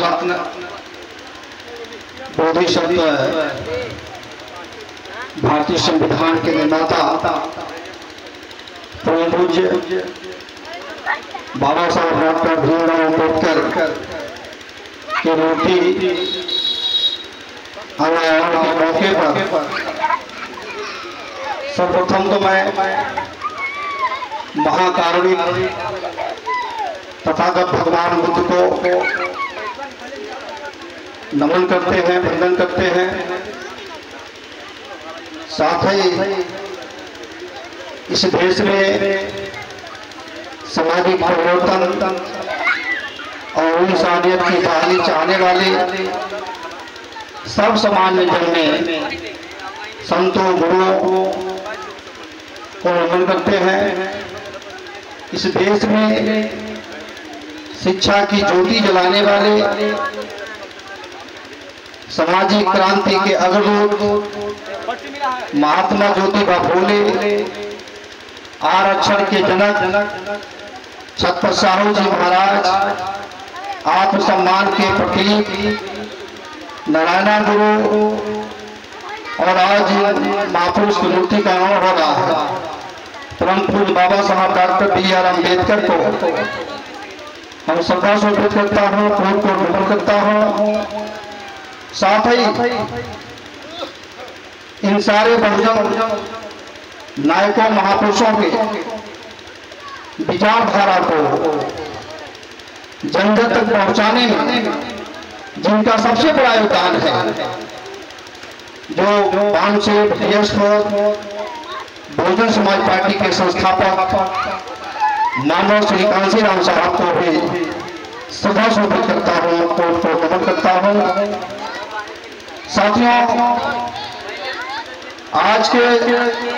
भारत रत्न बोधिसत्व भारतीय संविधान के निर्माता परम पूज्य बाबा साहब डॉक्टर भीमराव अम्बेडकर की मूर्ति अनावरण के मौके पर सर्वप्रथम तो मैं महाकारुणिक तथागत भगवान बुद्ध को नमन करते हैं, वंदन करते हैं। साथ ही इस देश में सामाजिक परिवर्तन और इंसानियत की बहाली चाहने वाले सब समाज में जन्मे संतों गुरुओं को नमन करते हैं। इस देश में शिक्षा की ज्योति जलाने वाले सामाजिक क्रांति के अग्रदूत महात्मा ज्योतिबा फूले, आरक्षण के जनक छत्रपति साहू जी महाराज, आत्मसम्मान के प्रतीक नारायणा गुरु और आज महापुरुष की मूर्ति का अनावरण हो रहा है। परम पूज्य बाबा साहब डॉक्टर बी.आर. अम्बेडकर को हम श्रद्धा सुमन करता हूँ, कोट को नमन करता हूँ। साथ ही इन सारे बहुजन नायकों महापुरुषों के विचारधारा को जन जन तक पहुंचाने में जिनका सबसे बड़ा योगदान है, जो पानसेठ बहुजन समाज पार्टी के संस्थापक मानव श्री कांसी राम साहब को भी श्रद्धा सुमन करता हूँ, कोट को नमन करता हूँ। साथियों, आज के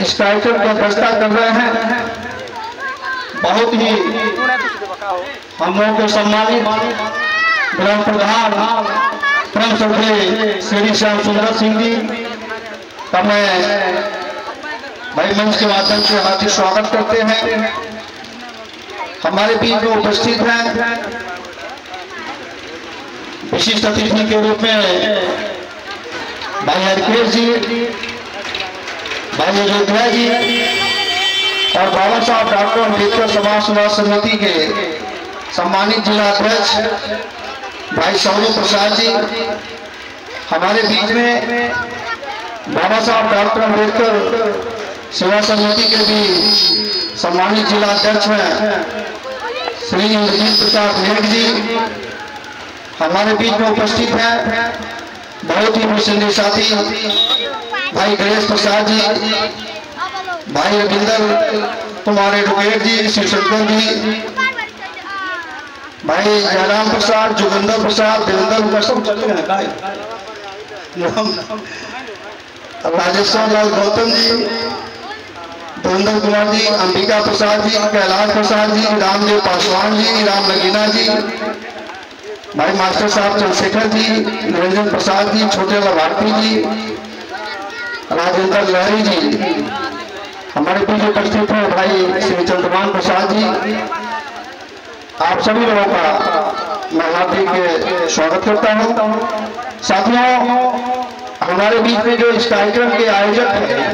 इस कार्यक्रम की अध्यक्षता कर रहे हैं बहुत ही हम लोगों के सम्मानित ग्राम प्रधान परम श्रद्धेय श्री श्याम सुंदर सिंह जी का मैं भाई मंच के माध्यम से हार्दिक स्वागत करते हैं। हमारे बीच में उपस्थित हैं विशिष्ट अतिथि के रूप में भाई हरकेश जी, भाई अयोध्या जी और बाबा साहब डॉक्टर अम्बेडकर समाज सुधार समिति के सम्मानित जिला अध्यक्ष भाई सौरभ प्रसाद जी। हमारे बीच में बाबा साहब डॉक्टर अम्बेडकर सेवा समिति के भी सम्मानित जिला अध्यक्ष हैं श्री इंद्रजीत प्रसाद नेक जी हमारे बीच में उपस्थित हैं। बहुत ही मिशनरी साथी भाई गणेश प्रसाद जी, भाई रविंदर कुमार एडवोकेट जी, शिवशंकर जी, भाई जयराम प्रसाद, जोगिंदर प्रसाद, देवेंद्र राजेश्वर लाल गौतम जी, देवेंद्र कुमार जी, अंबिका प्रसाद जी, कैलाश प्रसाद जी, रामदेव पासवान जी, राम लगीना जी, भाई मास्टर साहब चंद्रशेखर जी, निरंजन प्रसाद जी, छोटे भारती जी, राजेंद्र लहरी जी। हमारे बीच उपस्थित हैं भाई श्री चंद्रमान प्रसाद जी। आप सभी लोगों का मैं हार्दिक स्वागत करता हूं। साथियों, हमारे बीच में जो इस कार्यक्रम के आयोजक हैं,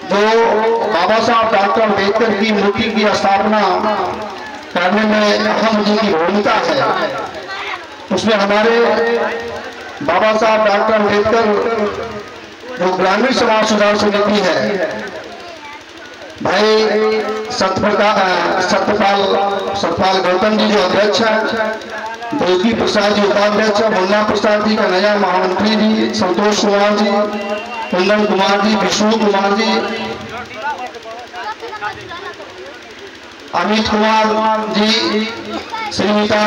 जो बाबा साहब डॉक्टर अम्बेडकर की मूर्ति की स्थापना करने में अहम उनकी भूमिका है, उसमें हमारे बाबा साहब डॉक्टर अम्बेडकर जो ग्रामीण समाज सुधार समिति है, भाई सत्यपाल गौतम जी जो अध्यक्ष है, देवकी प्रसाद जी उपाध्यक्ष, मुन्ना प्रसाद जी कन्हैया महामंत्री जी, संतोष कुमार जी, कुंदन कुमार जी, विष्णु कुमार जी, अमित कुमार जी, श्रीमती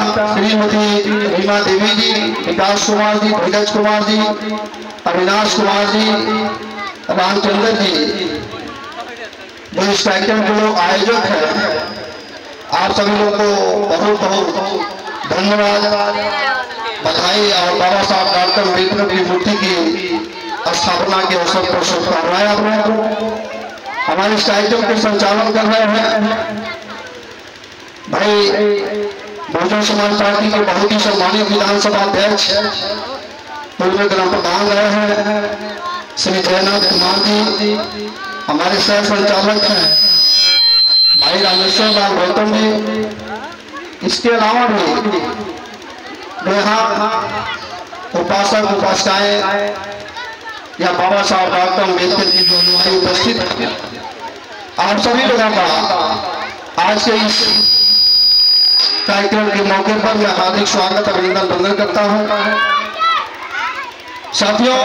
रीमा देवी जी, विकास कुमार जी, धीरज कुमार जी, अविनाश कुमार जी, रामचंद्र जी, जो इस कार्यक्रम के लोग आयोजक हैं, आप सभी लोगों को बहुत बहुत धन्यवाद, बधाई और बाबा साहब डॉक्टर अम्बेडकर की मूर्ति की स्थापना के अवसर पर शुभकामनाएं आप लोगों को। हमारे इस कार्यक्रम के संचालन कर रहे हैं भाई बहुजन समाज पार्टी के बहुत ही सम्मानित विधानसभा अध्यक्ष पूर्व ग्राम प्रधान रहे हैं श्री जयनाथ कुमार जी, हमारे सह संचालक हैं भाई रामेश्वर लाल गौतम जी। इसके अलावा भी यहाँ उपासक उपासिकाएं या बाबा साहब डॉक्टर अम्बेडकर जी जो उपस्थित हैं, आप सभी लोगों का आज के इस कार्यक्रम के मौके पर मैं हार्दिक स्वागत अभिनंदन वंदन करता हूं। साथियों,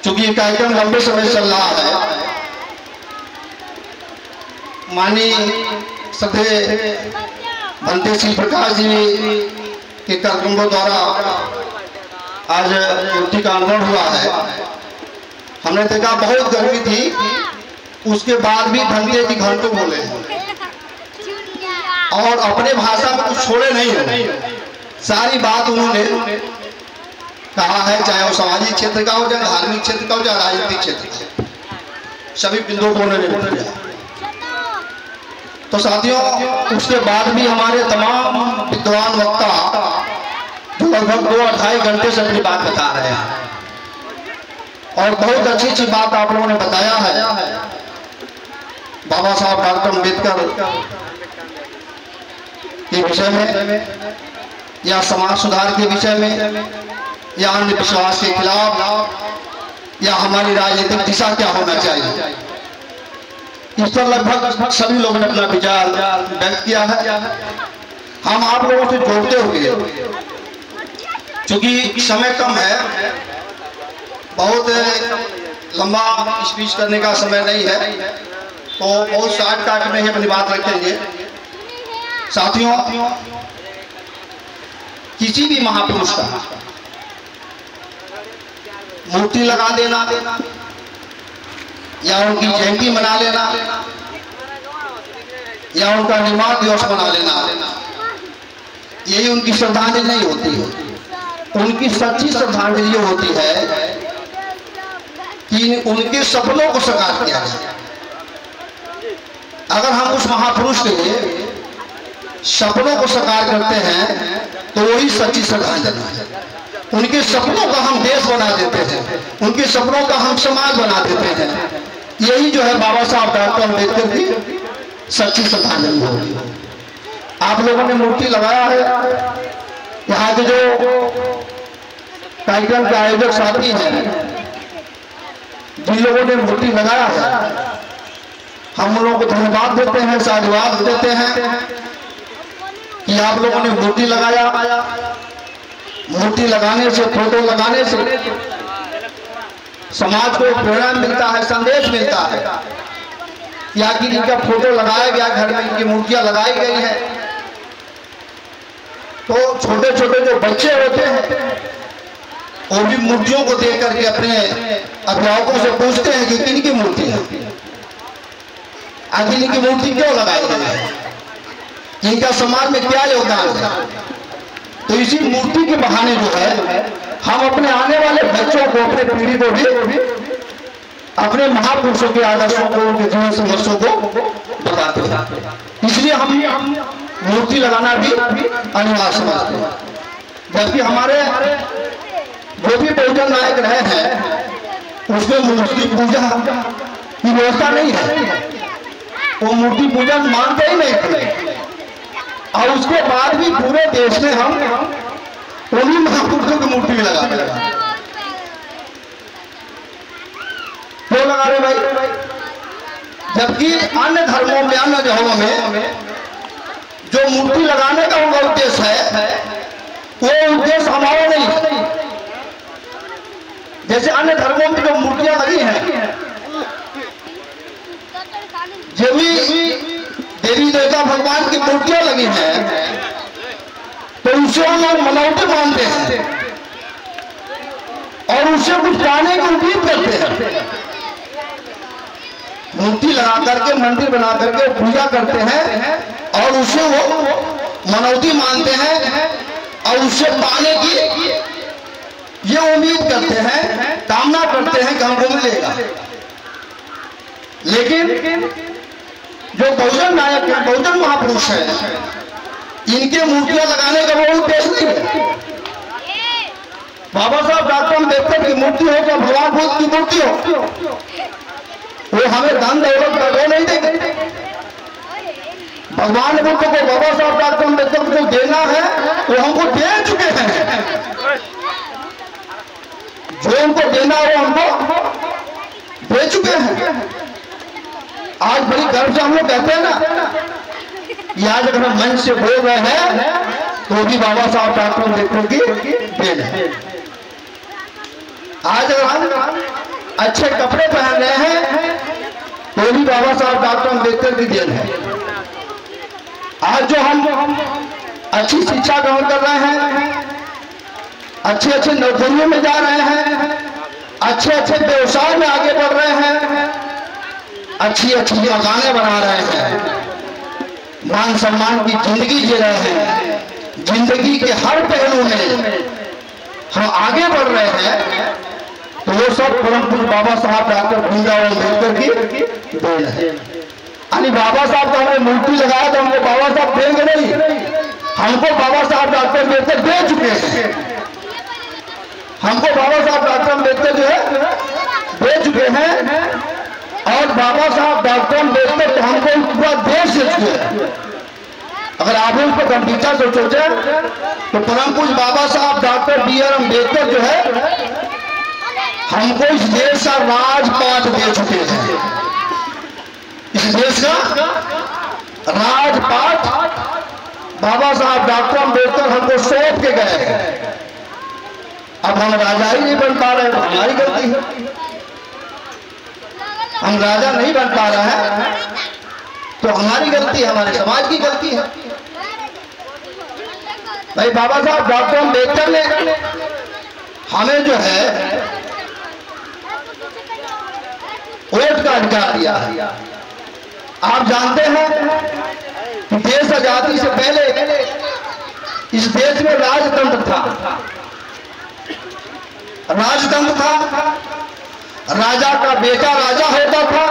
चूंकि ये कार्यक्रम लंबे समय चल रहा है, माननीय श्रद्धेय भंते श्री प्रकाश जी के कार्यक्रमों द्वारा आज मूर्ति का अनुभव हुआ है। हमने देखा बहुत गर्मी थी, उसके बाद भी भंते जी घंटों बोले और अपने भाषा में कुछ छोड़े नहीं है। सारी बात उन्होंने कहा है, चाहे वो सामाजिक क्षेत्र का हो, चाहे धार्मिक क्षेत्र का हो, चाहे राजनीतिक क्षेत्र का, सभी बिंदुओं को उन्होंने बोला। तो साथियों, उसके बाद भी हमारे तमाम विद्वान वक्ता जो लगभग 2-2.5 घंटे से अपनी बात बता रहे हैं और बहुत अच्छी अच्छी बात आप लोगों ने बताया है। बाबा साहब डॉक्टर अम्बेडकर के विषय में या समाज सुधार के विषय में या अन्य विश्वास के खिलाफ या हमारी राजनीतिक दिशा क्या होना चाहिए, इस पर लगभग सभी लोगों ने अपना विचार व्यक्त किया है। हम आप लोगों से जोड़ते हुए, क्योंकि समय कम है, बहुत लंबा स्पीच करने का समय नहीं है, तो बहुत शॉर्ट काट में ही अपनी बात रखेंगे। साथियों, किसी भी महापुरुष का मूर्ति लगा देना या उनकी जयंती मना लेना या उनका निर्माण दिवस मना लेना, यही उनकी श्रद्धांजलि नहीं होती है। उनकी सच्ची श्रद्धांजलि होती है कि उनके सपनों को साकार किया जाए। अगर हम उस महापुरुष के सपनों को साकार करते हैं तो वही सच्ची श्रद्धांजलि है। उनके सपनों का हम देश बना देते हैं, उनके सपनों का हम समाज बना देते हैं, यही जो है बाबा साहब डॉक्टर अम्बेडकर की सच्ची श्रद्धांजलि होगी। आप लोगों ने मूर्ति लगाया है, यहाँ के जो कार्यक्रम के आयोजक साथी हैं, जिन लोगों ने मूर्ति लगाया है, हम उन लोगों को धन्यवाद देते हैं, साधुवाद देते हैं कि आप लोगों ने मूर्ति लगाया। मूर्ति लगाने से, फोटो लगाने से समाज को प्रेरणा मिलता है, संदेश मिलता है कि आखिर इनका फोटो लगाया गया, घर में इनकी मूर्तियां लगाई गई है, तो छोटे छोटे जो बच्चे होते हैं वो भी मूर्तियों को देख करके अपने अभिभावकों से पूछते हैं कि किनकी मूर्ति है, आखिर इनकी मूर्ति क्यों लगाई गई है, इनका समाज में क्या योगदान है। तो इसी मूर्ति के बहाने जो है हम अपने आने वाले बच्चों को, अपने पीढ़ी को भी अपने महापुरुषों के आदर्शों को, उनके जीवन संघर्षों को बताते हैं। इसलिए हम मूर्ति लगाना भी अनिवार्य समझते हैं। जबकि हमारे जो भी बहुजन नायक रहे हैं उसमें मूर्ति पूजा की व्यवस्था नहीं है, वो मूर्ति पूजा मानते ही नहीं थे। और उसके बाद भी पूरे देश में हम उन्हीं महापुरुषों की मूर्ति भी लगाने लगा। क्यों लगा रहे भाई? जबकि अन्य धर्मों में, अन्य जगहों में जो मूर्ति लगाने का उनका उद्देश्य है, वो उद्देश्य हमारा नहीं है। जैसे अन्य धर्मों में जो मूर्तियां लगी हैं, जो भी देवी देवता भगवान की मूर्तियां लगी हैं, तो उसे हम लोग मनौती मानते हैं और उससे कुछ पाने की उम्मीद करते हैं। मूर्ति लगा करके, मंदिर बना करके पूजा करते हैं और उसे वो मनौती मानते हैं और उससे पाने की ये उम्मीद करते हैं, कामना करते हैं कि हमको मिलेगा। लेकिन जो बहुजन नायक है, बहुजन महापुरुष है, इनके मूर्तियां लगाने का वो उद्देश्य नहीं है। बाबा साहब डॉक्टर अम्बेडकर की मूर्ति हो क्या भगवान बुद्ध की मूर्ति हो, वो हमें धन दौलत का वो नहीं देंगे। भगवान बुद्ध को बाबा साहब डॉक्टर अम्बेडकर को देना है वो हमको दे चुके हैं। जो उनको देना है वो हमको दे चुके हैं। आज बड़ी गर्व से हम लोग कहते हैं ना कि आज अगर हम मंच से बोल रहे हैं तो भी बाबा साहब डॉक्टर अम्बेडकर की देन है। आज अगर हम अच्छे कपड़े पहन रहे हैं तो भी बाबा साहब डॉक्टर अम्बेडकर की देन है। आज जो हम अच्छी शिक्षा ग्रहण कर रहे हैं, अच्छे अच्छे नौकरियों में जा रहे हैं, अच्छे अच्छे व्यवसाय में आगे बढ़ रहे हैं, अच्छी अच्छी मकानें बना रहे हैं, मान सम्मान की जिंदगी जी रहे हैं, जिंदगी के हर पहलू में हम आगे बढ़ रहे हैं, तो वो सब परम पूज्य बाबा साहब डॉक्टर भीमराव अम्बेडकर की देन है। यानी बाबा साहब का हमें मूर्ति लगाया तो हमको बाबा साहब देंगे नहीं, हमको बाबा साहब डॉक्टर अम्बेडकर दे चुके हैं। हमको बाबा साहब डॉक्टर अम्बेडकर जो है दे चुके हैं, और बाबा साहब डॉक्टर अम्बेडकर तो हमको पूरा देश दे चुके हैं। अगर आप उस पर गंभीरता से सोचे तो परम पूज्य बाबा साहब डॉक्टर बी.आर. अम्बेडकर जो है हमको इस देश का राजपाट दे चुके हैं। इस देश का राजपाट बाबा साहब डॉक्टर अम्बेडकर हमको सौंप के गए हैं। अब हम राजा ही नहीं बन पा रहे हैं तो हमारी गलती है। हम राजा नहीं बन पा रहे हैं तो हमारी गलती है, हमारे समाज की गलती है। भाई बाबा साहब डॉक्टर अम्बेडकर ने हमें जो है वोट का अधिकार दिया है। आप जानते हैं कि देश आजादी से पहले इस देश में राजतंत्र था। राजतंत्र था, राजा का बेटा राजा होता था,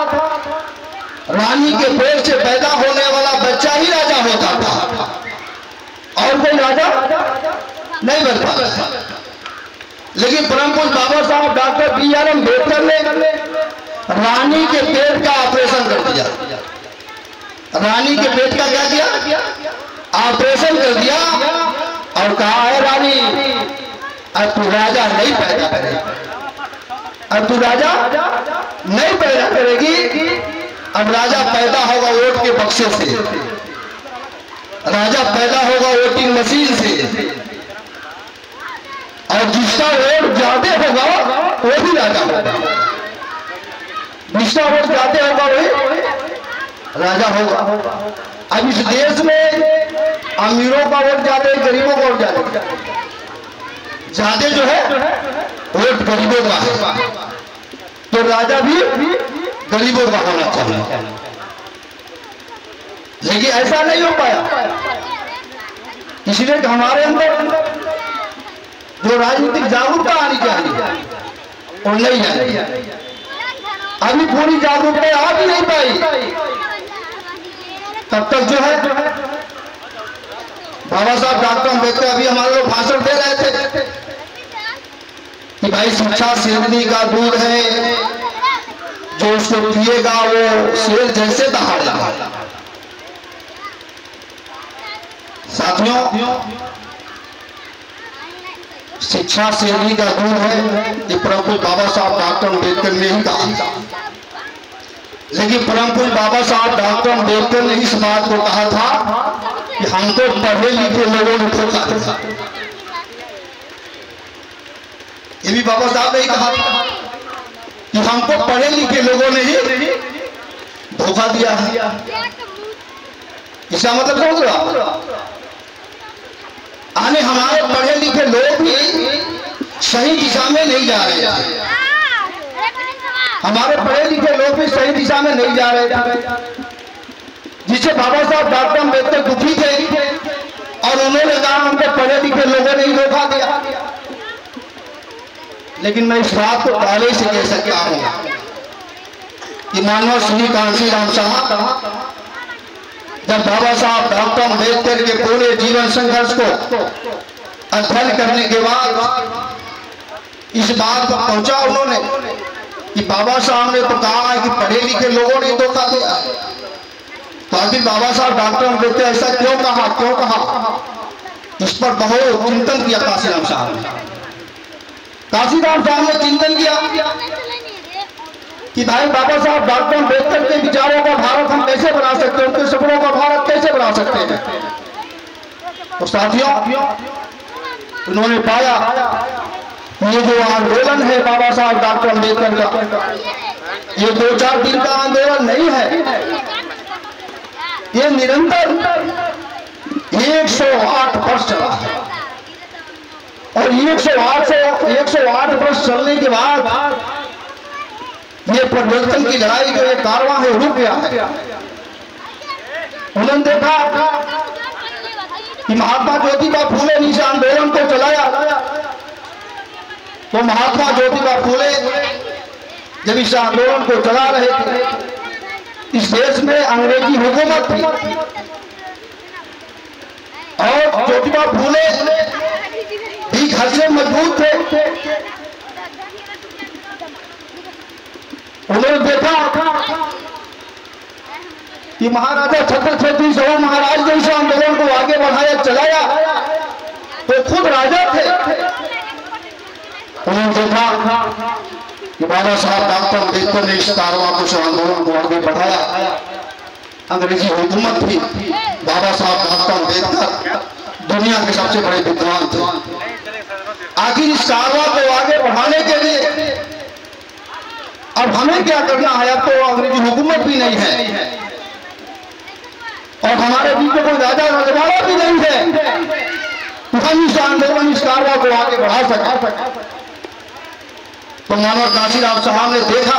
रानी के पेट से पैदा होने वाला बच्चा ही राजा होता था, और कोई राजा नहीं बन पाता था। लेकिन परम पूज्य बाबा साहब डॉक्टर बी.आर. अम्बेडकर ने रानी के पेट का ऑपरेशन कर दिया। रानी के पेट का क्या किया? ऑपरेशन कर दिया और कहा है रानी अब तू राजा नहीं पैदा करेगी, अब तू राजा नहीं पैदा करेगी, अब राजा पैदा होगा वोट के बक्से से, राजा पैदा होगा वोटिंग मशीन से, और जिसका वोट ज्यादा होगा वो भी राजा होगा। जिसका वोट ज्यादा होगा वही राजा होगा। अब इस देश में अमीरों का वोट ज्यादा है, गरीबों का वोट ज्यादा जो है वोट गरीबों का है, तो राजा भी गरीबों का होना चाहिए। लेकिन ऐसा नहीं हो पाया, इसलिए हमारे अंदर जो राजनीतिक जागरूकता आनी चाहिए और नहीं है। अभी पूरी जागरूकता आ भी नहीं पाई, तब तक जो है बाबा साहब डॉक्टर अम्बेडकर अभी हमारे लोग भाषण दे रहे थे कि भाई शिक्षा शेरनी का दूध है, जो उसको पिएगा वो शेर जैसे दहाड़ेगा। साथियों, शिक्षा शेरनी का दूध है, ये परम पूज्य बाबा साहब डॉक्टर अम्बेडकर ने ही कहा। लेकिन परम पूज्य बाबा साहब डॉक्टर अम्बेडकर ने इस बात को कहा था कि हमको पढ़े लिखे लोगों ने धोखा दिया। ये भी बाबा साहब ने कहा था कि हमको पढ़े लिखे लोगों ने ही धोखा दिया है। इसका मतलब समझ रहे हो? आने हमारे पढ़े लिखे लोग भी सही दिशा में नहीं जा रहे थे, हमारे पढ़े लिखे लोग भी सही दिशा में नहीं जा रहे थे, जिससे बाबा साहब डॉक्टर अम्बेडकर दुखी थे और उन्होंने कहा हमको पढ़े लिखे लोगों ने ही धोखा दिया। लेकिन मैं इस बात को पहले से कह सकता हूं कि मानव श्री कांशीराम साहब जब बाबा साहब डॉक्टर अम्बेडकर के पूरे जीवन संघर्ष को अध्ययन करने के बाद इस बात पर पहुंचा उन्होंने कि बाबा साहब ने तो कहा है कि पढ़े लिखे लोगों ने धोखा दिया, तो आखिर बाबा साहब डॉक्टर अम्बेडकर ऐसा क्यों कहा? इस पर बहुत चिंतन किया काशीराम साहब ने। काशीराम साहब ने चिंतन किया कि भाई बाबा साहब डॉक्टर अम्बेडकर के विचारों का भारत हम कैसे बना सकते हैं, उनके सपनों का भारत कैसे बना सकते हैं। तो साथियों, उन्होंने पाया ये जो आंदोलन है बाबा साहब डॉक्टर अम्बेडकर का, ये 2-4 दिन का आंदोलन नहीं है, ये निरंतर 108 वर्ष चला है। और 108 वर्ष चलने के बाद ये परिवर्तन की लड़ाई जो एक कारवां है रुक गया है। उन्होंने देखा कि महात्मा ज्योतिबा फूले ने इस आंदोलन को चलाया, तो महात्मा ज्योतिबा फूले जब इस आंदोलन को चला रहे थे, इस देश में अंग्रेजी हुकूमत थी और ज्योतिबा फूले भी घर से मजबूत थे। उन्होंने देखा कि महाराजा छत्रपति शिवाजी महाराज ने इस आंदोलन को आगे बढ़ाया, चलाया, तो खुद राजा थे। उन्होंने देखा कि बाबा साहब डॉक्टर अम्बेडकर ने इस कारवां को, आंदोलन को आगे बढ़ाया, अंग्रेजी हुकूमत थी, बाबा साहब डॉक्टर अम्बेडकर दुनिया के सबसे बड़े विद्वान थे। आखिर इस कारवां को आगे बढ़ाने के लिए अब हमें क्या करना है? अब तो अंग्रेजी हुकूमत भी नहीं है और हमारे बीच में कोई राजा रजवाड़ा भी नहीं है, तो हम इस आंदोलन, इस कारवां को आगे बढ़ा सके। तो मानव काशीराम साहब ने देखा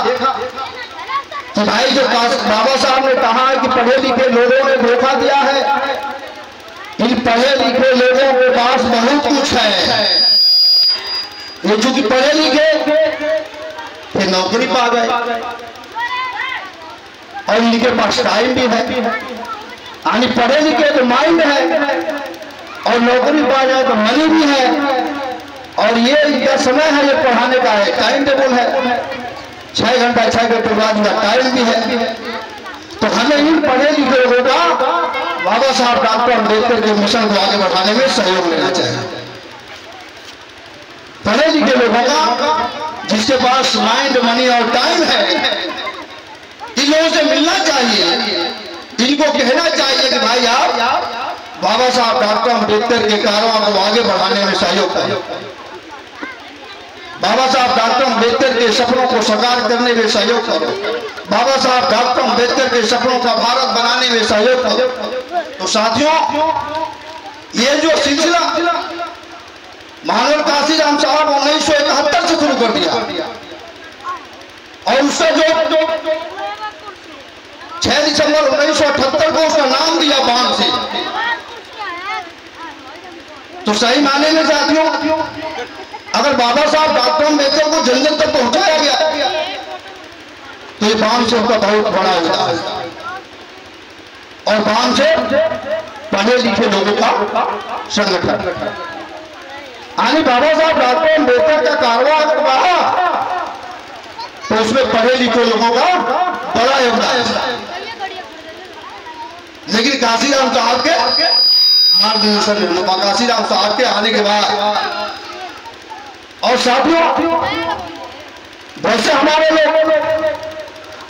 कि भाई जो बाबा साहब ने कहा है कि पढ़े लिखे लोगों ने धोखा दिया है, इन पढ़े लिखे लोगों के पास बहुत कुछ है, ये चूंकि पढ़े लिखे फिर नौकरी पा गए और इनके पास टाइम भी है, यानी पढ़े लिखे तो माइंड है और नौकरी पा जाए तो मनी भी है, और ये इनका समय है, ये पढ़ाने का है, टाइम टेबल है, 6 घंटा 6 घंटे बाद का टाइम भी है। तो हमें इन पढ़े लिखे लोगों का बाबा साहब डॉक्टर अम्बेडकर के मिशन को आगे बढ़ाने में सहयोग लेना चाहिए। पढ़े लिखे लोगों का जिसके पास माइंड, मनी और टाइम है, इन लोगों से मिलना चाहिए, इनको कहना चाहिए कि भाई आप बाबा साहब डॉक्टर अम्बेडकर के कारवां को आगे बढ़ाने में सहयोग करें, बाबा साहब डॉक्टर अम्बेडकर के सपनों को साकार करने में सहयोग करो, बाबा साहब डॉक्टर अम्बेडकर के सपनों का भारत बनाने में सहयोग करो। तो साथियों, ये जो सिलसिला महानवर काशीराम साहब 1971 से शुरू कर दिया और उसका जो 6 दिसंबर 1978 को उसका नाम दिया बांध से, तो सही माने में साथियों अगर बाबा साहब डॉक्टर अम्बेडकर को जन जन तक पहुंचाया गया तो ये बांध से उसका बहुत बड़ा होता है और बांध से पढ़े लिखे लोगों का संगठन, यानी बाबा साहब डॉक्टर अम्बेडकर का कारवां बढ़ा तो उसमें पढ़े लिखे लोगों का बड़ा योगदान है। लेकिन काशीराम साहब के मार्गदर्शन में, काशीराम साहब के आने के बाद और साथियों वैसे हमारे लोग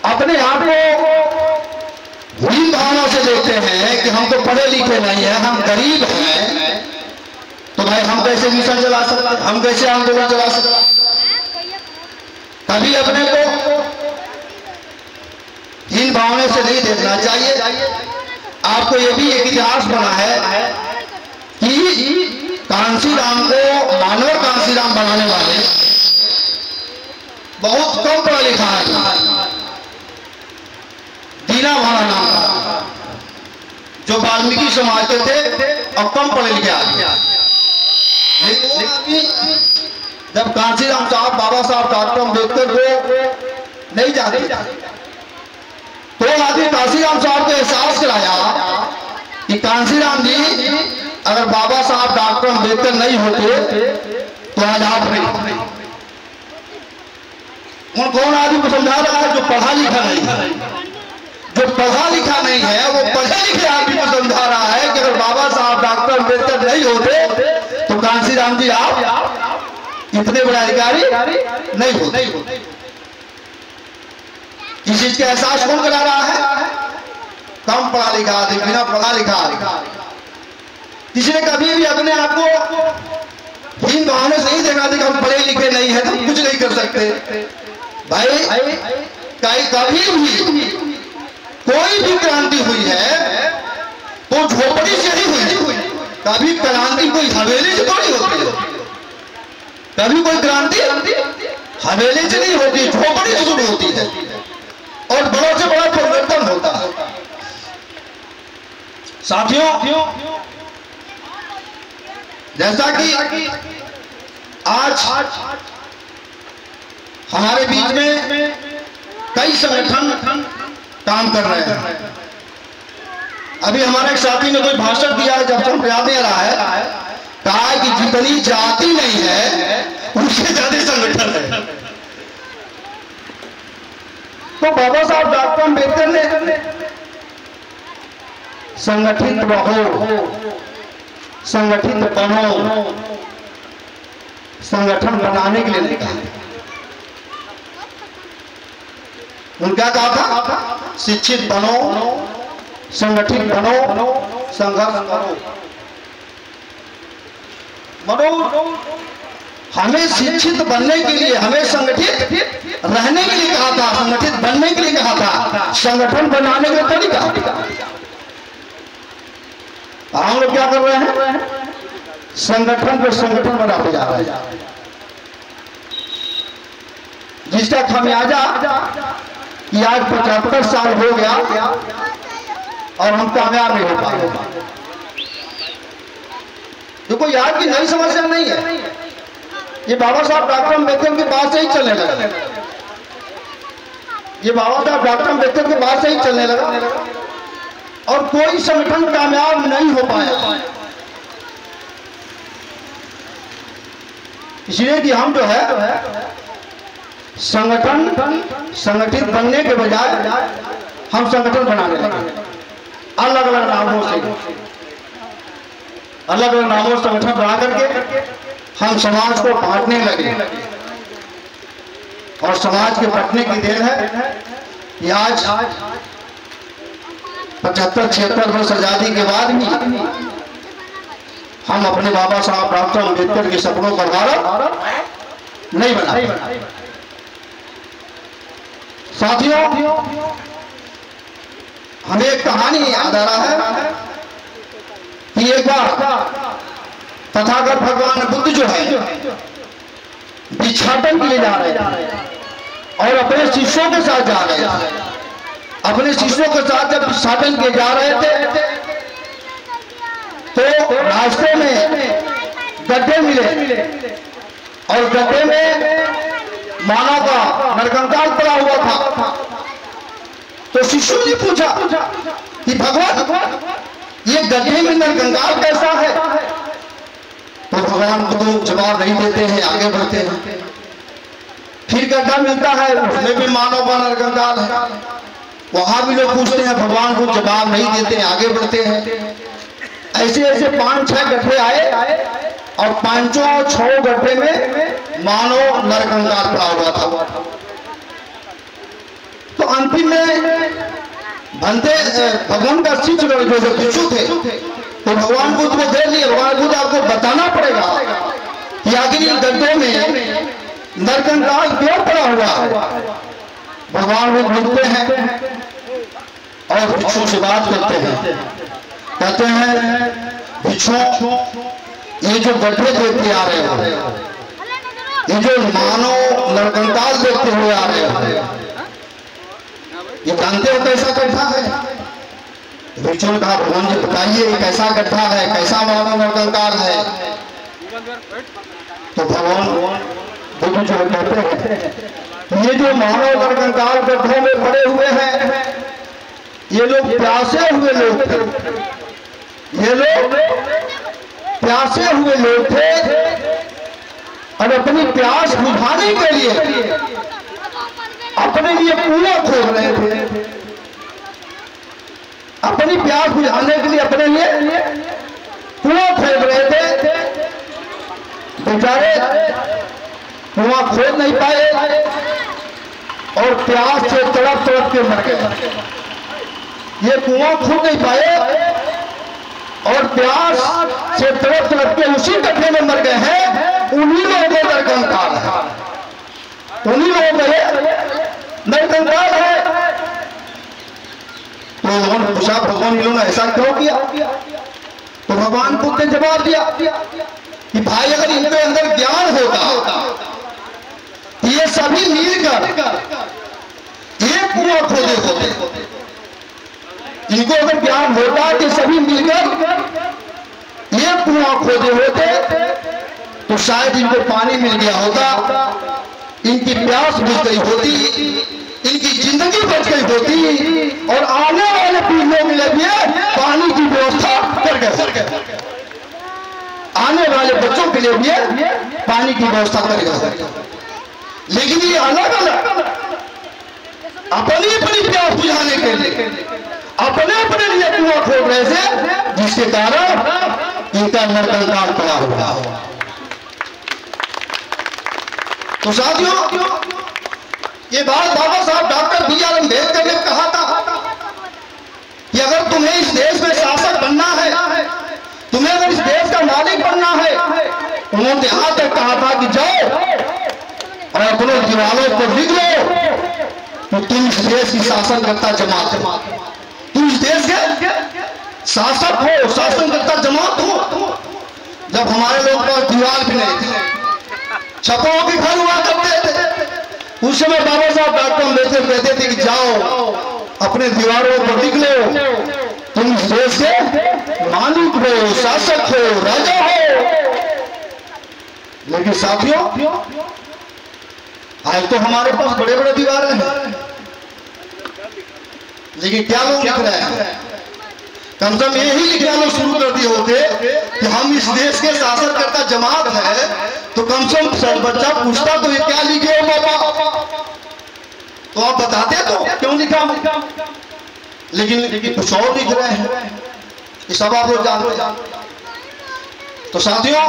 अपने आप को हीन भावना से देखते हैं कि हम तो पढ़े लिखे नहीं है, हम गरीब हैं, तो भाई हम कैसे मिशन चला सकते, हम कैसे आंदोलन चला सकते। कभी अपने को हीन भावना से नहीं देखना चाहिए। आपको ये भी एक इतिहास बना है कि कांशीराम को मानवर कांशीराम बनाने वाले बहुत कम पढ़ा लिखा है, दीना भाड़ा नाम का, जो वाल्मीकि समाज के थे और कम पढ़े लिखे आदमी। जब कांशीराम साहब बाबा साहब डॉक्टर अम्बेडकर को नहीं जानते तो कौन आदमी कांशीराम साहब को एहसास कराया कि कांशीराम जी अगर बाबा साहब डॉक्टर अम्बेडकर नहीं होते तो आज आप नहीं। उन कौन आदमी को समझा रहा है जो पढ़ा लिखा नहीं है, जो पढ़ा लिखा नहीं है वो पढ़े लिखे आदमी को समझा रहा है कि अगर बाबा साहब डॉक्टर अम्बेडकर नहीं होते तो कांशीराम जी आप इतने बड़े अधिकारी नहीं होते। इस चीज का एहसास कौन करा रहा है? कम पढ़ा लिखा आदमी, बिना पढ़ा लिखा। किसी ने कभी भी अपने आप को हीन भावना से नहीं देखा कि हम पढ़े लिखे नहीं है तो कुछ नहीं कर सकते। भाई कभी भी कोई भी क्रांति हुई है तो झोपड़ी से ही हुई। कभी क्रांति कोई हवेली से थोड़ी होती है, कभी कोई क्रांति हवेली से नहीं होती, झोपड़ी से शुरू होती है और बड़ों से बड़ा परिवर्तन होता है। साथियों, जैसा कि आज हमारे बीच में कई संगठन काम कर रहे हैं। अभी हमारे एक साथी ने कोई भाषण दिया है, जब हम याद दे रहा है, कहा है कि जितनी जाति नहीं है उससे ज्यादा संगठन है। तो बाबा साहब डॉक्टर अम्बेडकर ने संगठित रहो, संगठित बनो, संगठन बनाने के लिए नहीं कहा। उनका कहा था शिक्षित बनो, संगठित बनो, संघर्ष करो। हमें शिक्षित बनने के लिए, हमें संगठित रहने के लिए कहा था, संगठित बनने के लिए कहा था, संगठन बनाने के लिए तो नहीं कहा। हम लोग क्या कर रहे हैं? संगठन पे संगठन बनाते जा रहे हैं, जिसका खामियाजा कि आज 75 साल हो गया और हम कामयाब नहीं हो पाए। देखो यार की नई समस्या नहीं है, ये बाबा साहब डॉक्टर अम्बेडकर के बाद से ही चलने लगा। ये बाबा साहब डॉक्टर अम्बेडकर के बाद से ही चलने लगा और कोई संगठन कामयाब नहीं हो पाया। इसलिए कि हम जो है संगठित बनने के बजाय हम संगठन बनाने लगे, अलग अलग नामों से, अलग अलग नामों से संगठन बना करके हम समाज को बांटने लगे। और समाज के बंटने की देर है कि आज 75-76 वर्ष आजादी के बाद भी हम अपने बाबा साहब डॉक्टर अम्बेडकर के सपनों पर भारत नहीं बना। साथियों, हमें एक कहानी याद आ रहा है कि एक बार तथागत भगवान बुद्ध जो है भिक्षाटन के लिए जा रहे थे और अपने शिष्यों के साथ जा रहे थे। अपने शिष्यों के साथ जब भिक्षाटन के जा रहे थे तो रास्ते में गड्ढे मिले और गड्ढे में मानव का नरकंकाल पड़ा हुआ था। तो शिष्यों ने पूछा कि भगवान ये गड्ढे में नरकंकाल कैसा है? तो भगवान बुद्ध जवाब नहीं देते हैं, आगे बढ़ते हैं। फिर गड्ढा मिलता है, उसमें भी मानव का नरकंकाल है। वहां भी लोग पूछते हैं, भगवान को जवाब नहीं देते हैं, आगे बढ़ते हैं। ऐसे ऐसे 5-6 गड्ढे आए और 5-6 गड्ढे में मानव नरकंकाल पड़ा हुआ था। तो अंतिम में भंते भगवान का शिष्य जो भिक्षु थे तो भगवान बुद्ध को दे लिए। भगवान बुद्ध आपको बताना पड़ेगा कि आखिर इन गड्ढों में नरकंकाल क्यों पड़ा हुआ है। भगवान बुद्ध मिलते हैं और भिक्षु से बात करते हैं, कहते हैं भिक्षु ये जो गड्ढे देखते आ रहे हो, ये जो मानव नरकंकाल देखते हुए आ रहे हो, ये जानते हो कैसा गड्ढा है? भिक्षु ने कहा भगवान जी बताइए कैसा गड्ढा है, कैसा मानव नरकंकाल है? तो भगवान बुद्ध जो कहते हैं ये जो मानव नरकंकाल गड्ढों में पड़े हुए हैं ये लोग प्यासे हुए लोग थे, ये लोग प्यासे हुए लोग थे और अपनी प्यास बुझाने के लिए अपने लिए कुआं खोद रहे थे। अपनी प्यास बुझाने के लिए अपने लिए कुआं खोद रहे थे। बेचारे कुआं खोद नहीं पाए और प्यास से तड़प तड़प के मर गए। ये कुआं खोद नहीं पाए और प्यास से तड़प तड़प के उसी गड्ढे में मर गए हैं। उन्हीं लोगों को नरकंकाल है, उन्हीं लोगों को नरकंकाल है। तो लोगों ने पूछा भगवान इन्होंने ऐसा क्यों किया? तो भगवान को ने जवाब दिया कि भाई अगर इनके अंदर ज्ञान होता तो ये सभी मिलकर एक कुआं खोदे होते। इनको अगर ज्ञान होता कि सभी मिलकर एक कुआं खोदे होते तो शायद इनको पानी मिल गया होता, इनकी प्यास बुझ गई होती, इनकी जिंदगी बच गई होती और आने वाले पीढ़ियों के लिए पानी की व्यवस्था कर गए, आने वाले बच्चों के लिए भी पानी की व्यवस्था कर गए। लेकिन ये अलग अलग अपनी अपनी प्यास बुझाने के लिए अपने अपने लिए कुआं खोद रहे थे, जिसके कारण इनका नरकंकाल पड़ा हुआ। तो साथियों, ये बात बाबा साहब डॉक्टर बी.आर. अम्बेडकर ने कहा था कि अगर तुम्हें इस देश में शासक बनना है, तुम्हें अगर इस देश का मालिक बनना है, उन्होंने यहां तक कहा था कि जाओ और अपने दीवारों को लिख लो तो तुम इस देश की शासनकर्ता जमात हो, तुम इस देश के शासक हो, शासनकर्ता जमात हो। जब हमारे लोग पास दीवार भी नहीं थे, छतों के घर हुआ करते थे, उस समय बाबा साहब डॉक्टर अम्बेडकर कहते थे कि जाओ अपने दीवारों पर लिख लो तुम इस देश के मालिक हो, शासक हो, राजा हो। लेकिन साथियों, आज तो हमारे पास बड़े बड़े दीवार हैं, लेकिन क्या लोग लिख रहे हैं? कम से कम यही लिखना लोग शुरू कर दिए होते कि हम इस देश के शासनकर्ता जमात है, तो कम से कम बच्चा पूछता तो ये क्या लिखे हो पापा, तो आप बताते तो क्यों लिखा। लेकिन कुछ और लिख रहे हैं, ये सब आप लोग जानते हैं। तो साथियों,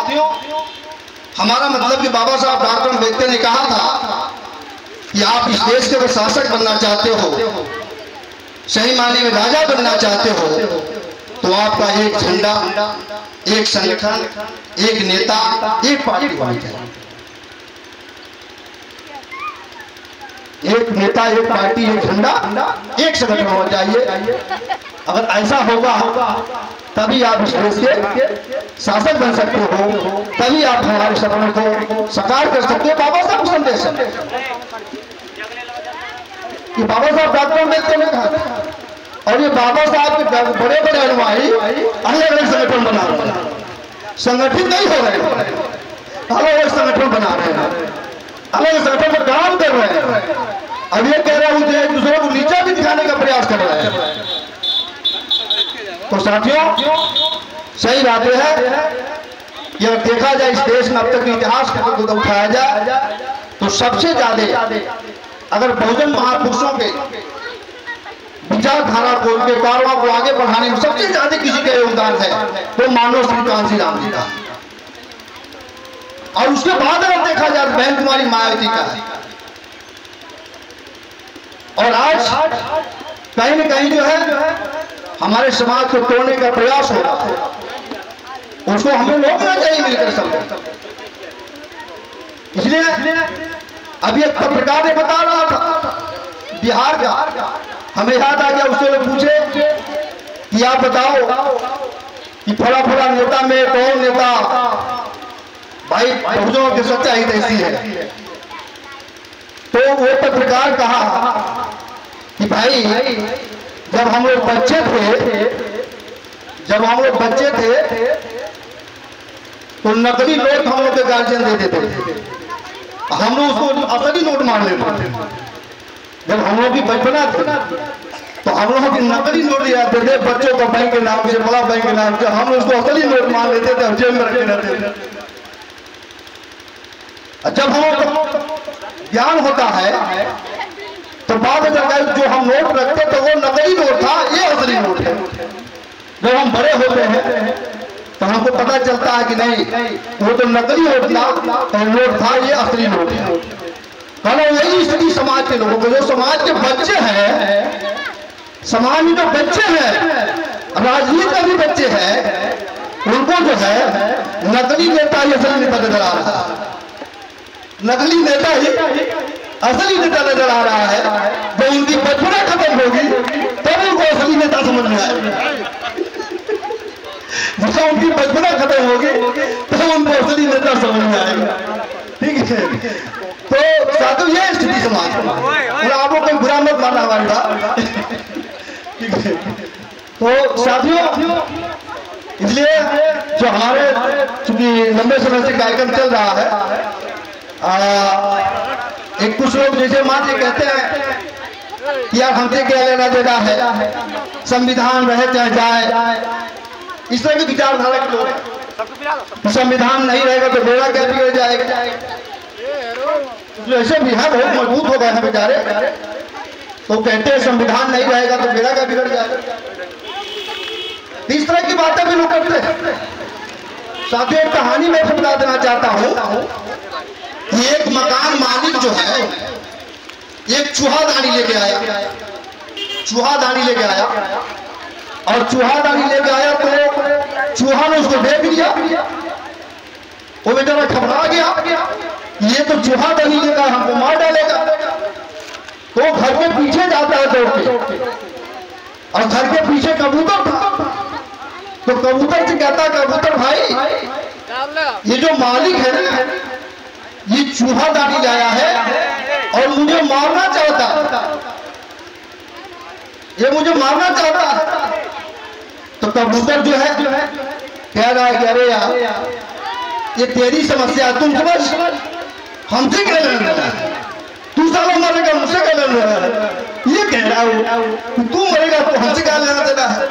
हमारा मतलब कि बाबा साहब डॉक्टर अम्बेडकर ने कहा था कि आप इस देश के अगर शासक बनना चाहते हो, सही मायने में राजा बनना चाहते हो, तो आपका एक झंडा, एक संगठन, एक नेता, एक पार्टी होनी चाहिए। एक नेता, एक पार्टी, एक झंडा, एक संगठन होना चाहिए। अगर ऐसा होगा तभी आप इस देश के शासक बन सकते हो, तभी आप हमारे सपनों को साकार कर सकते हो। बाबा साहब संदेश है कि बाबा साहब डॉक्टर अम्बेडकर ने कहा, और ये बाबा साहब के बड़े बड़े अनुयायी अलग अलग संगठन बना रहे हैं, संगठित नहीं हो रहे हैं, अलग अलग संगठन बना रहे हैं, अलग संगठन पर काम कर रहे हैं। अब ये कह रहा हूं कि एक दूसरे को नीचा भी दिखाने का प्रयास कर रहे हैं। तो साथियों, सही बात है कि अगर देखा जाए इस देश में अब तक इतिहास को उठाया जाए तो सबसे ज्यादा अगर बहुजन महापुरुषों के विचारधारा को, उनके कार्यों को आगे बढ़ाने में सबसे ज्यादा किसी का योगदान है तो मानो श्री कांशीराम जी का, और उसके बाद अगर देखा जाए बहन कुमारी मायावती का। और आज कहीं न कहीं जो है हमारे समाज को तोड़ने का प्रयास हो रहा है, उसको हमें रोकना चाहिए मिलकर सब। इसलिए अभी एक पत्रकार ने बता रहा था बिहार का, हमें याद आ गया, उससे लोग पूछे कि आप बताओ कि फला फला नेता में कौन नेता भाई बहुजनों की सच्चाई कैसी है। तो वो पत्रकार कहा कि भाई जब हम लोग बच्चे थे तो नकली नोट हम लोग के गार्जियन दे देते थे, हम लोग उसको असली नोट मान लेते थे। जब हम लोग की बचपना थी तो हम लोग नकली नोट दिया थे बच्चों को बैंक के नाम से, बड़ा बैंक के नाम से, हम उसको असली नोट मान लेते थे और जेब में रखे रहते थे। जब हमको ज्ञान होता है तो बाद में जो हम नोट रखते थे वो नकली नोट था, ये असली नोट है। जब हम बड़े होते हैं तो हमको पता चलता है कि नहीं वो तो नकली नोट था, ये असली नोट है। कहना यही स्थिति समाज के लोगों को, जो समाज के बच्चे हैं, समाज में जो बच्चे हैं, राजनीति में भी बच्चे हैं, उनको जो है नकली नेता ही असली नेता नजर आ रहा है, नकली नेता ही असली नेता नजर आ रहा है। जब उनकी बचपना खत्म होगी तब उनको असली नेता समझ में आएगा। जब उनकी बचपना खत्म होगी तब उनको असली नेता समझ में आएगा। ठीक है, तो साथियों ये स्थिति समाज और आपको कोई बुरा मत मानना हमारी बात। ठीक है, तो साथियों इसलिए जो हमारे चूंकि लंबे समय से कार्यक्रम चल रहा है, एक कुछ लोग जैसे मान लीजिए कहते हैं कि यार हमसे क्या लेना देना है, संविधान रहे चाहे जाए, इस तरह की विचारधारा के लोग, संविधान नहीं रहेगा तो मेरा क्या बिगड़ जाएगा। तो ऐसे भी है, बहुत मजबूत हो गए हैं बेचारे, तो कहते हैं संविधान नहीं रहेगा तो मेरा क्या बिगड़ जाएगा। इस तरह की बातें भी लोग करते हैं। साथियों एक कहानी मैं बता देना चाहता हूँ। एक मकान मालिक जो है एक चूहादानी लेके आया, चूहादानी लेके आया और चूहादानी लेके आया तो चूहा ने उसको देख लिया, वो बेचारा घबरा गया, ये तो चूहादानी लेकर हमको मार डालेगा। तो घर के पीछे जाता है दौड़ के, और घर के पीछे कबूतर था, तो कबूतर से कहता है कबूतर भाई ये जो मालिक है ना ये चूहादानी लाया है और मुझे मारना चाहता, ये मुझे मारना चाहता। तो कबूतर जो है कह रहा है कि अरे यार ये तेरी समस्या, तुम समझ हमसे क्या लेना है, तू सालों मरेगा मुझसे क्या लेना है, ये कह रहा हूं तू मरेगा तो हमसे क्या लेना देना है।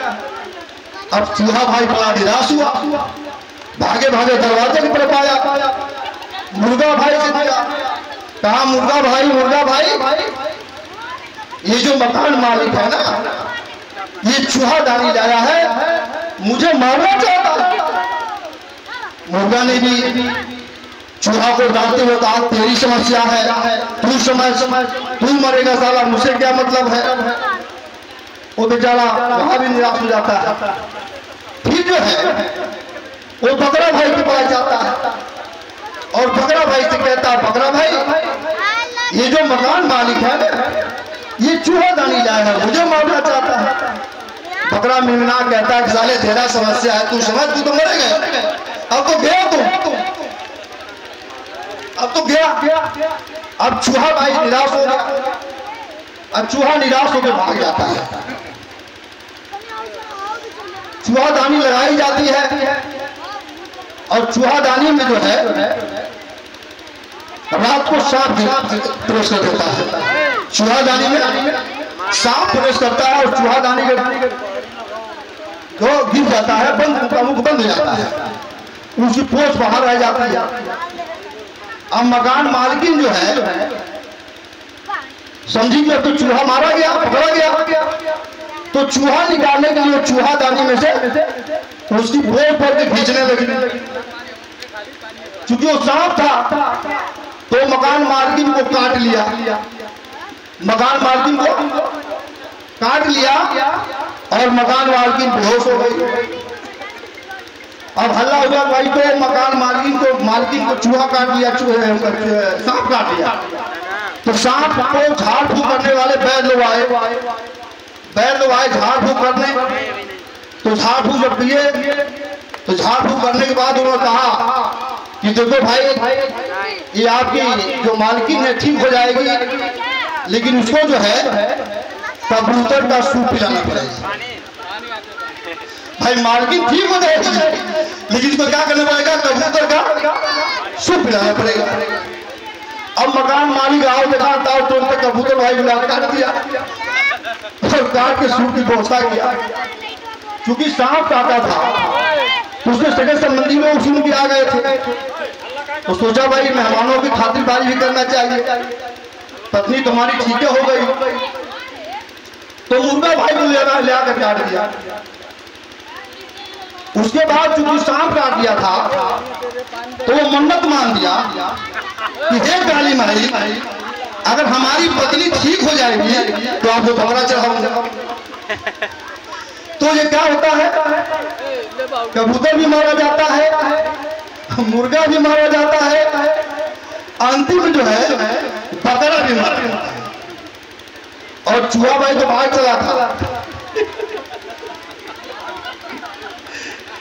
अब चूहा भाई बड़ा निराश हुआ, भागे भागे दरवाजे की तरफ आया, मुर्गा भाई से कहा मुर्गा भाई ये जो मकान मालिक है ना ये चूहादानी लाया है, मुझे मारना चाहता। मुर्गा ने भी चूहा को डांटते हुए कहा तेरी समस्या है, तू समझ, तू मरेगा साला, मुझसे क्या मतलब है। वो बेचारा वहां भी निराश हो जाता है। फिर जो है वो बकरा भाई के पास जाता है और बकरा भाई से कहता है बकरा भाई ये जो मकान मालिक है ये चूहादानी लाया है, मुझे मारना चाहता है। बकरा मिमना कहता है साले तेरा समस्या है, तू समझ, तू तो मरेगा, अब तो गया तू, अब तो गया। अब चूहा भाई निराश हो गया, अब चूहा निराश होकर भाग जाता है। चूहादानी लगाई जाती है और चूहादानी में जो है रात को सांप प्रवेश कर देता है। चूहादानी में सांप प्रवेश करता है और चूहादानी के जो गिर जाता है, मुख बंद हो जाता है, उसकी पोछ बाहर रह जाती है। अब मकान मालकिन जो है समझी कि तो चूहा मारा गया, पकड़ा गया, तो चूहा निकालने के लिए चूहादानी में से उसकी पोछ पकड़ के खींचने लगी। चूंकि वो सांप था तो मकान मालकिन को काट लिया, मकान मालकिन को काट लिया और मकान मालकिन बेहोश हो गई। अब हल्ला हुआ भाई, तो मकान मालकिन को चूहा काट लिया, सांप काट लिया। तो सांप को झाड़ फूक करने वाले बैल लोग आए झाड़ फूक करने। तो झाड़ फूक जब किए तो झाड़ फूक करने के बाद उन्होंने कहा कि देखो भाई ये आपकी जो मालकिन है ठीक हो जाएगी, लेकिन उसको जो है कबूतर का सूप पिलाना पड़ेगा। भाई मालकिन ठीक हो जाएगी लेकिन इसको क्या करना पड़ेगा, कबूतर का सूप पिलाना पड़ेगा। अब मकान मालिक आओ देखा तो कबूतर भाई बुला काट दिया। और काट के सूट की व्यवस्था किया। क्योंकि सांप काटा था तो उसमें सगे संबंधी में उसी भी आ गए थे, तो सोचा भाई मेहमानों की खातिरदारी भी करना चाहिए। पत्नी तुम्हारी ठीक हो गई तो मुर्गा भाई को ले आकर काट दिया। उसके बाद चूंकि सांप काट दिया था तो वो मन्नत मान दिया कि हे काली माई, अगर हमारी पत्नी ठीक हो जाएगी तो आपको भवरा चढ़ाऊंगा। तो ये क्या होता है, कबूतर भी मारा जाता है, मुर्गा भी मारा जाता है, अंतिम जो है बकरा भी मारा। और चूहा भाई तो भाग चला था।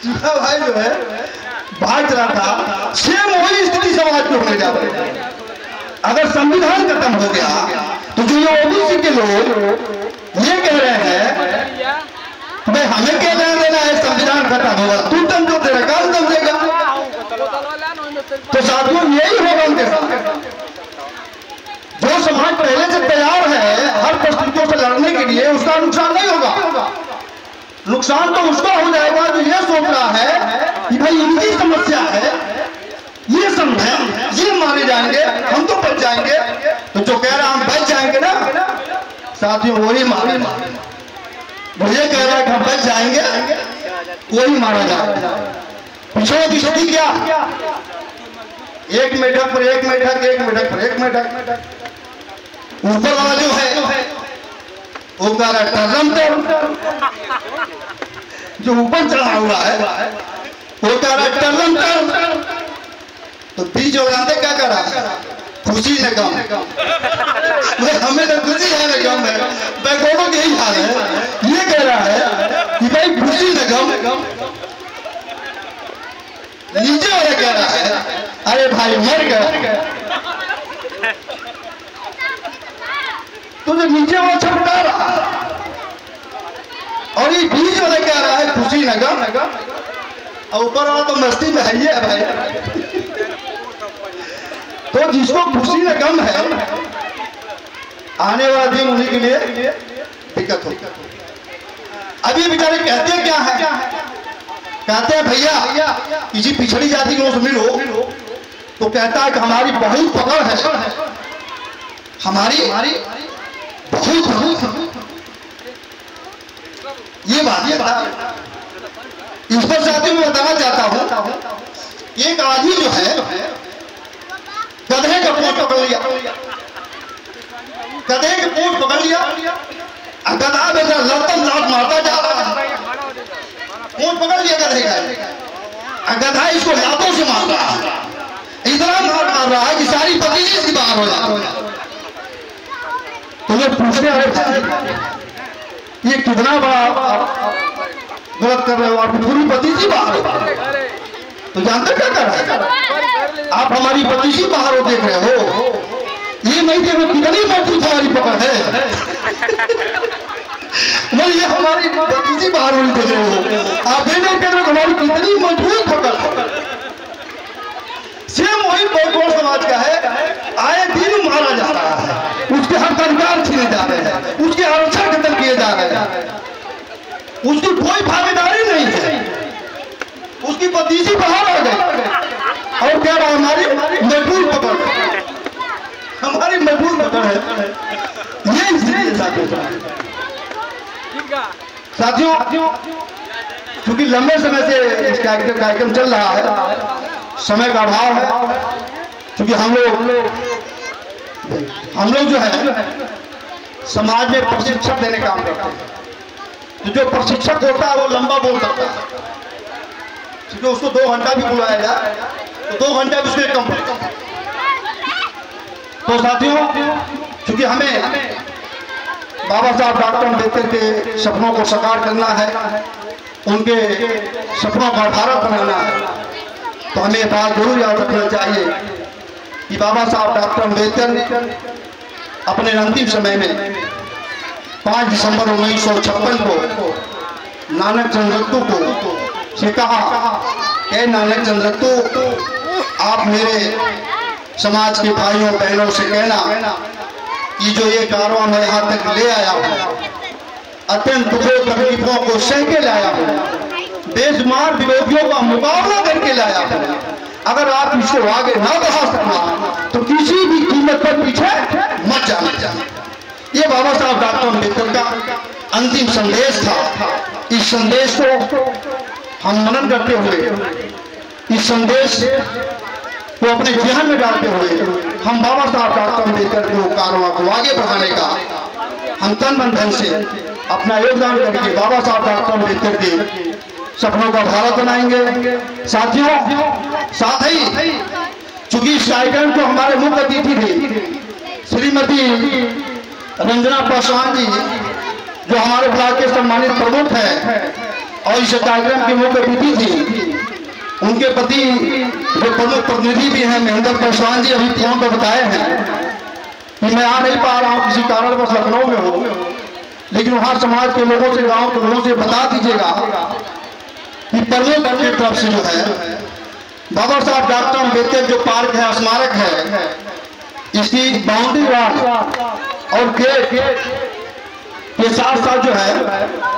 चूहा भाई जो है भाग चला था। सेम वही स्थिति समाज में होने जा रही है। अगर संविधान खत्म हो गया तो जो ये ओबीसी के लोग ये कह रहे हैं भाई हमें क्या लेना देना है, संविधान खत्म होगा, तू दम जो तेरा काम दम देगा। तो साथियों यही होगा उनके साथ। जो समाज पहले से तैयार है हर परिस्थितियों से लड़ने के लिए, उसका नुकसान नहीं होगा। नुकसान तो उसका हो जाएगा जो ये सोच रहा है कि भाई इनकी समस्या है, ये समझे, ये मारे जाएंगे, हम तो बच जाएंगे। तो जो कह रहा हम बच जाएंगे ना साथियों, वही मारे। मुझे कह रहा है कि हम बच जाएंगे, वही मारा जाएगा। पिछड़ों की स्थिति क्या, एक मेढक पर एक मेढक, एक मेढक पर एक मेढक। ऊपर वाला जो है वो कह रहा है टर्रम, जो ऊपर चढ़ा हुआ है वो कह रहा है टर्रम। तो बीच वाले क्या कर रहा है, खुशी न गम। हमें तो खुशी है न गम है, बैकोड़ों के यही हाल है। ये कह रहा है कि भाई खुशी न गम। नीचे वाला कह रहा है अरे भाई मर गया। तो जो नीचे वाला छपटा रहा और ये बीच वाला कह रहा है खुशी न गम, और ऊपर वाला तो मस्ती में है भाई। तो जिसको खुशी न गम है, आने वाला दिन उन्हीं के लिए दिक्कत होगी। अभी बेचारे कहते क्या है, कहते हैं भैया किसी पिछड़ी जाति को मिलो तो कहता है कि हमारी बहुत पकड़ है, हमारी बहुत ये बात। इस पर साथियों में बताना चाहता हूं, एक आदमी जो है गधे का पोंछ पकड़ लिया, गधे के पोंछ पकड़ लिया, गधा बेचा लड़तम लात मारता जा रहा है। पोंछ पकड़ लिया गधे का, गधा इसको लातों से मार रहा है, इतना मार रहा है कि सारी पतीली इसकी बाहर हो जाती। तो ये पूछने वाले ये कितना बड़ा गलत कर रहे हो, आप पूरी पतीली बाहर। तो जानते क्या कर रहे हैं आप, हमारी पतीसी बाहर हो देख रहे हो, ये नहीं देख रहे कितनी मजबूत हमारी पकड़ है। नहीं ये हमारी पतीसी बाहर हो देख रहे हो, आप ये नहीं कह रहे हमारी कितनी मजबूत पकड़। सेम वही बैकवर्ड समाज का है, आए दिन मारा जा रहा है, उसके हक अधिकार छीने जा रहे हैं, उसके आरक्षण खत्म किए जा रहे हैं, उसकी कोई भागीदारी नहीं है, उसकी भतीजी बाहर आ गई और क्या रहा हमारी मजबूर पकड़, हमारी मजबूर पकड़ है। ये इसलिए साथियों क्योंकि लंबे समय से इस कार्यक्रम चल रहा है, समय का अभाव है, क्योंकि हम लोग जो है समाज में प्रशिक्षण देने काम करते हैं। तो जो प्रशिक्षक होता है वो लंबा बोल सकता है, क्योंकि उसको 2 घंटा भी बुलाया जाए तो 2 घंटा भी उसके कम। तो साथियों क्योंकि हमें बाबा साहब डॉक्टर अम्बेडकर के सपनों को साकार करना है, उनके सपनों का भारत बनाना है, तो हमें बात जरूर याद रखना चाहिए कि बाबा साहब डॉक्टर अम्बेडकर अपने अंतिम समय में 5 दिसंबर 1956 को नानक चंद्रत्तू को से कहा कि नानक चंद्रत्तू आप मेरे समाज के भाइयों बहनों से कहना कि जो ये कारवां मैं यहाँ तक ले आया हूँ अत्यंत दुखों तकलीफों को सह के लाया हूँ, बेशुमार विरोधियों का मुकाबला करके लाया हूँ। अगर आप इसको आगे ना बढ़ा सकना तो किसी भी कीमत पर पीछे मत जाना। ये बाबा साहब डॉक्टर अम्बेडकर का अंतिम संदेश था। इस संदेश को हम मनन करते हुए, इस संदेश को अपने जहन में डालते हुए हम बाबा साहब डॉक्टर अम्बेडकर के कारवां को आगे बढ़ाने का हम तन मन धन से अपना योगदान करके बाबा साहब डॉक्टर अम्बेडकर के सपनों का भारत बनाएंगे। साथियों, साथ ही चूंकि इस कार्यक्रम को हमारे मुख्य अतिथि थे श्रीमती रंजना पासवान जी, जो हमारे ब्लॉक के सम्मानित प्रमुख है और इस कार्यक्रम के मुख्य अतिथि थी। उनके पति जो प्रमुख प्रतिनिधि भी हैं महेंद्र पासवान जी, अभी फोन पर बताए हैं कि मैं आ नहीं पा रहा हूँ, किसी कारणवश लखनऊ में हूँ, लेकिन वहां समाज के लोगों से, गांव के लोगों से बता दीजिएगा कि प्रमुख की तरफ से जो है बाबा साहब डॉक्टर अम्बेडकर जो पार्क है, स्मारक है, इसकी बाउंड्री वॉल और गेट के साथ साथ जो है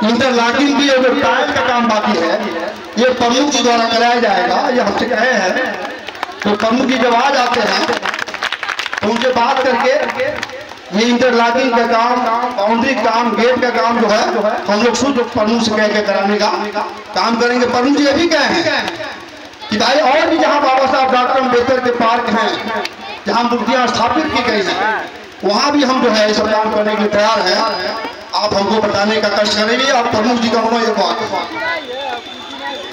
इंटरलॉकिंग भी और टाइल का काम बाकी है, ये प्रमुख जी द्वारा कराया जाएगा। ये हमसे कहे हैं तो प्रमुख जी जब आ जाते हैं तो उनसे बात करके ये इंटरलॉकिंग का काम, बाउंड्री काम, गेट का काम जो है हम लोग शुद्ध प्रमुख से कह के कराने का काम करेंगे। प्रमुख जी अभी कहे हैं कि भाई और भी जहाँ बाबा साहब डॉक्टर अम्बेडकर के पार्क हैं, जहाँ मूर्तियाँ स्थापित की गई हैं, वहाँ भी हम जो है सब काम करने के लिए तैयार है। आप हमको बताने का कष्ट करेंगे। आप प्रमुख जी का होना ये बात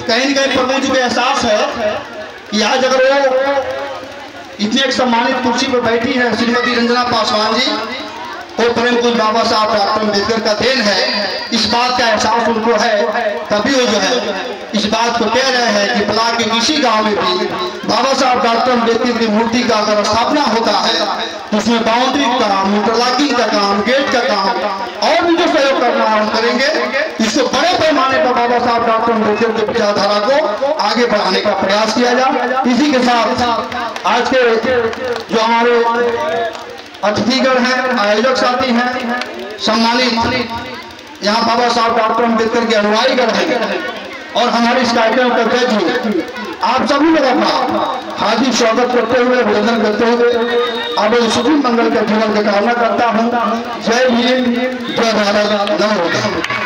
कहीं न कहीं प्रमुख जी को एहसास है कि आज अगर वो इतने एक सम्मानित कुर्सी पर बैठी है श्रीमती रंजना पासवान जी, तो प्रेम कुछ बाबा साहब डॉक्टर अम्बेडकर का देन है। इस बात का एहसास उनको है, तभी वो जो है इस बात को कह रहे हैं कि ब्लॉक के किसी गांव में भी बाबा साहब डॉक्टर अम्बेडकर की मूर्ति का अगर स्थापना होता है तो उसमें बाउंड्री का काम, इंटरलॉकिंग का काम, गेट का काम और भी जो सहयोग करना हम करेंगे। इसको बड़े पैमाने पर बाबा साहब डॉक्टर अम्बेडकर की विचारधारा को आगे बढ़ाने का प्रयास किया जाए। इसी के साथ आज के जो हमारे अतिथिगण हैं, आयोजक साथी हैं, सम्मानित यहाँ बाबा साहब डॉक्टर अम्बेडकर के अनुयायीगण हैं और हमारे इस कार्यक्रम का अध्यक्ष, आप सभी लोगों का हार्दिक स्वागत करते हुए, अभिनंदन करते हुए अब सुखी मंगल के जीवन की कामना करता हूँ। जय भीम, जय भारत, नमो।